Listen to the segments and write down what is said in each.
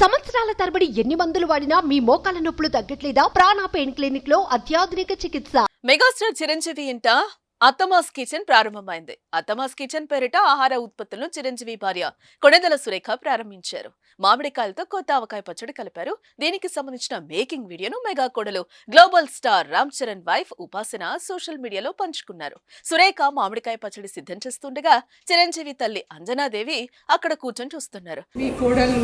సంవత్సరాల తరబడి ఎన్ని మందులు వాడినా మీ మోకాల నొప్పులు తగ్గట్లేదా? ప్రాణ పెయిన్ క్లినిక్ లో అత్యాధునిక చికిత్స. మెగాస్టార్ చిరంజీవి ఇంట అత్తమాస్ కిచెన్ ప్రారంభమైంది. అత్తమాస్ కిచెన్ పేరిట ఆహార ఉత్పత్తులను చిరంజీవి భార్య కొణిదెల సురేఖ ప్రారంభించారు. మామిడికాయలతో కొత్త ఆవకాయ పచ్చడి కలిపారు. దీనికి సంబంధించిన మేకింగ్ వీడియోను మెగా కోడలు global star Ram Charan wife ఉపాసన సోషల్ మీడియాలో పంచుకున్నారు. సురేఖ మామిడికాయ పచ్చడి సిద్ధం చేస్తుండగా చిరంజీవి తల్లి అంజనాదేవి అక్కడ కూర్చొని చూస్తున్నారు. మీ కోడలు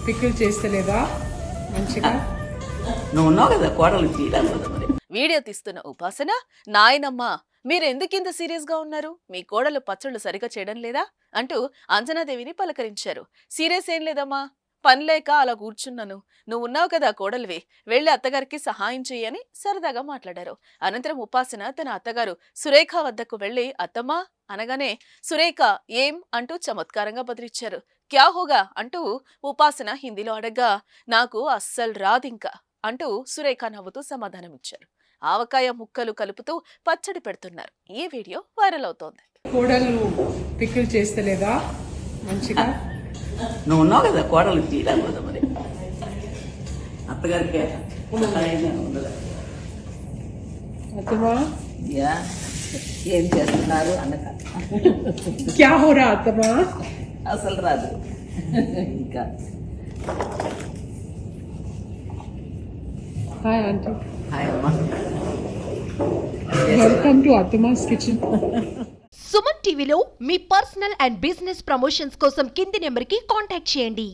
పిక్కులు చేస్తలేదా మంచిగా? నువ్వు ఉన్నావు కదా కోడలు తీయడానికి. వీడియో తీస్తున్న ఉపాసన, నాయనమ్మ మీరెందుకింత సీరియస్ గా ఉన్నారు? మీ కోడలు పచ్చళ్ళు సరిగా చేయడం లేదా అంటూ అంజనాదేవిని పలకరించారు. సీరియస్ ఏం లేదమ్మా, పనిలేక అలా కూర్చున్నాను. నువ్వున్నావు కదా కోడలివి, వెళ్లి అత్తగారికి సహాయం చెయ్యని సరదాగా మాట్లాడారు. అనంతరం ఉపాసన తన అత్తగారు సురేఖ వద్దకు వెళ్లి అత్తమ్మా అనగానే సురేఖ ఏం అంటూ చమత్కారంగా బదిలిచ్చారు. క్యా హోగా అంటూ ఉపాసన హిందీలో అడగ్గా నాకు అస్సలు రాదింకా అంటూ సురేఖ నవ్వుతూ సమాధానమిచ్చారు. ఆవకాయ ముక్కలు కలుపుతూ పచ్చడి పెడుతున్నారు. ఈ వీడియో వైరల్ అవుతోంది. కోడలు పిక్కులు చేస్తలేదా మంచిగా? నువ్వు ఉన్నావు కదా కోడలు తీయడానికి. మరి అత్తగారికి అత్తమా ఏం చేస్తున్నారు అన్నక క్యా హోరా అత్తమా? అసలు రాదు ఇంకా. హాయ్ ఆంటీ, హాయ్ అమ్మా, వెల్కమ్ టు అత్తమాస్ కిచెన్. సుమన్ టీవీలో మీ పర్సనల్ అండ్ బిజినెస్ ప్రమోషన్స్ కోసం కింది నెంబర్ కి కాంటాక్ట్ చేయండి.